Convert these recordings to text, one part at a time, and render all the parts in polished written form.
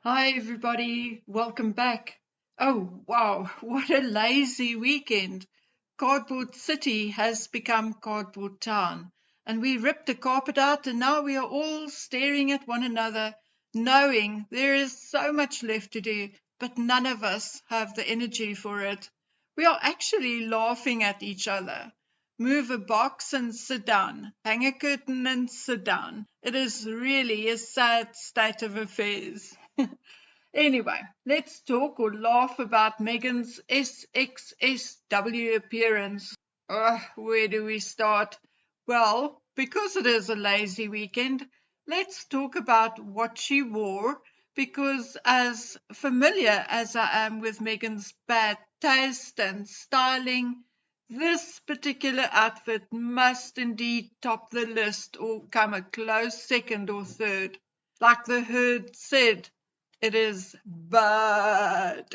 Hi, everybody. Welcome back. Oh, wow. What a lazy weekend. Cardboard City has become Cardboard Town. And we ripped the carpet out, and now we are all staring at one another, knowing there is so much left to do, but none of us have the energy for it. We are actually laughing at each other. Move a box and sit down. Hang a curtain and sit down. It is really a sad state of affairs. Anyway, let's talk or laugh about Meghan's SXSW appearance. Where do we start? Well, because it is a lazy weekend, let's talk about what she wore. Because, as familiar as I am with Meghan's bad taste and styling, this particular outfit must indeed top the list or come a close second or third. Like the herd said, it is bad.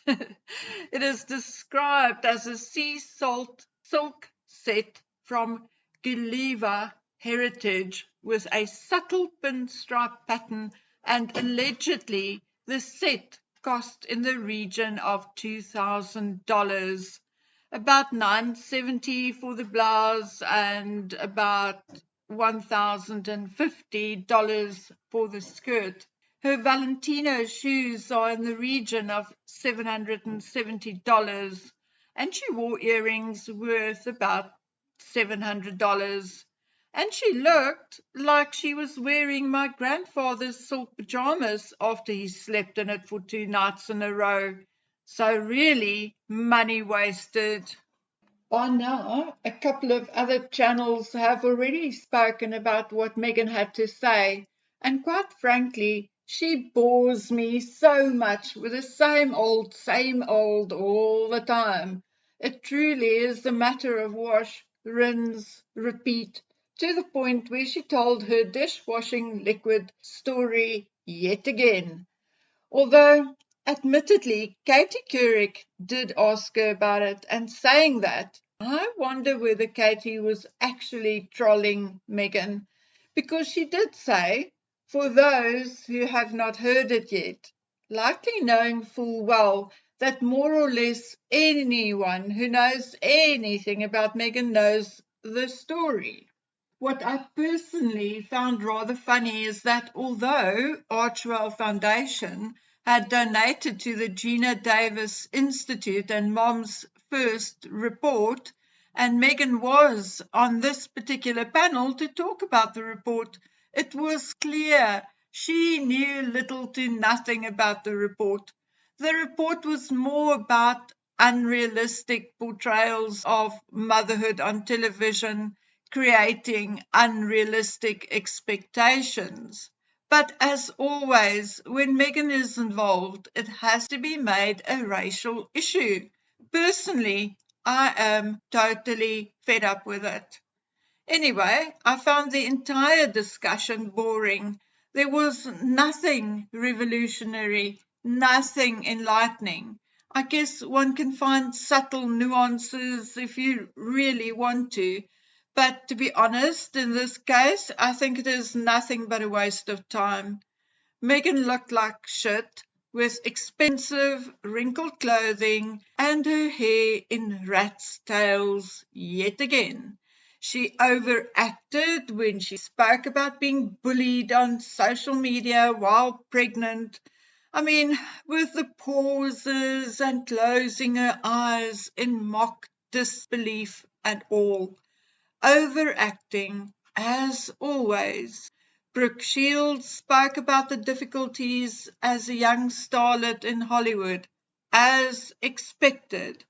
It is described as a sea salt silk set from Gulliver heritage with a subtle pinstripe pattern, and allegedly the set cost in the region of $2,000, about $970 for the blouse and about $1,050 for the skirt. Her Valentino shoes are in the region of $770, and she wore earrings worth about $700. And she looked like she was wearing my grandfather's silk pajamas after he slept in it for 2 nights in a row. So really, money wasted. By now, a couple of other channels have already spoken about what Meghan had to say, and quite frankly, she bores me so much with the same old all the time. It truly is a matter of wash, rinse, repeat, to the point where she told her dishwashing liquid story yet again. Although, admittedly, Katie Couric did ask her about it, and saying that, I wonder whether Katie was actually trolling Meghan, because she did say, for those who have not heard it yet, likely knowing full well that more or less anyone who knows anything about Meghan knows the story. What I personally found rather funny is that although Archwell Foundation had donated to the Gina Davis Institute and Mom's first report, and Meghan was on this particular panel to talk about the report, it was clear she knew little to nothing about the report. The report was more about unrealistic portrayals of motherhood on television, creating unrealistic expectations. But as always, when Meghan is involved, it has to be made a racial issue. Personally, I am totally fed up with it. Anyway, I found the entire discussion boring. There was nothing revolutionary, nothing enlightening. I guess one can find subtle nuances if you really want to. But to be honest, in this case, I think it is nothing but a waste of time. Meghan looked like shit, with expensive, wrinkled clothing and her hair in rat's tails yet again. She overacted when she spoke about being bullied on social media while pregnant. I mean, with the pauses and closing her eyes in mock disbelief and all. Overacting, as always. Brooke Shields spoke about the difficulties as a young starlet in Hollywood, as expected.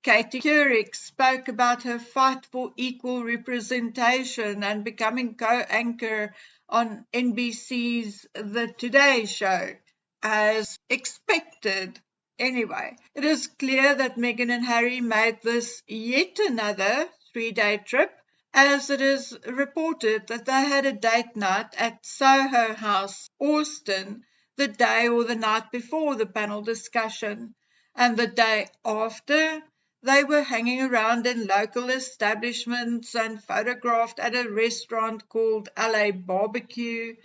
Katie Couric spoke about her fight for equal representation and becoming co-anchor on NBC's The Today Show, as expected. Anyway, it is clear that Meghan and Harry made this yet another 3-day trip, as it is reported that they had a date night at Soho House, Austin, the day or the night before the panel discussion, and the day after they were hanging around in local establishments and photographed at a restaurant called LA Barbecue.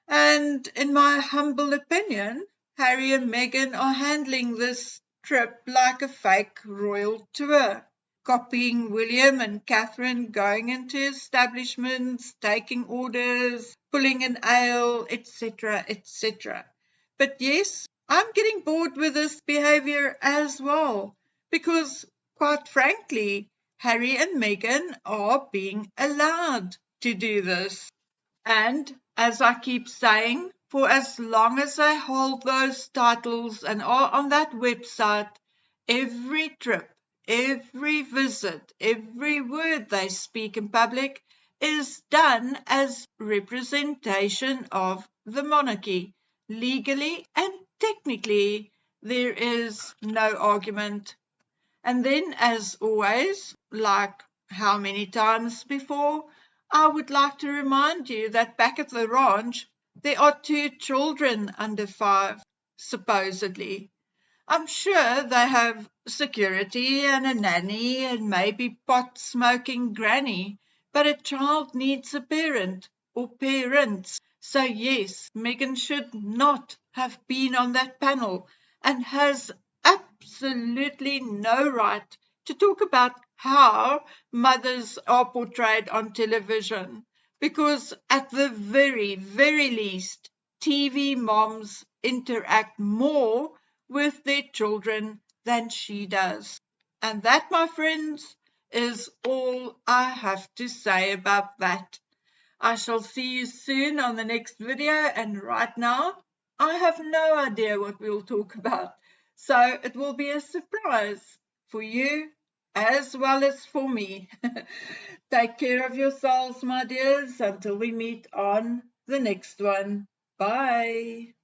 And in my humble opinion, Harry and Meghan are handling this trip like a fake royal tour, copying William and Catherine going into establishments, taking orders, pulling an ale, etc., etc. But yes, I'm getting bored with this behavior as well, because quite frankly, Harry and Meghan are being allowed to do this. And as I keep saying, for as long as they hold those titles and are on that website, every trip, every visit, every word they speak in public is done as representation of the monarchy. Legally and technically, there is no argument. And then, as always, like how many times before, I would like to remind you that back at the ranch, there are 2 children under 5, supposedly. I'm sure they have security and a nanny and maybe pot smoking granny, but a child needs a parent or parents. So, yes, Megan should not have been on that panel and has absolutely no right to talk about how mothers are portrayed on television, because at the very, very least, TV moms interact more with their children than she does. And that, my friends, is all I have to say about that. I shall see you soon on the next video, and right now, I have no idea what we'll talk about. So it will be a surprise for you as well as for me. Take care of yourselves, my dears, until we meet on the next one. Bye.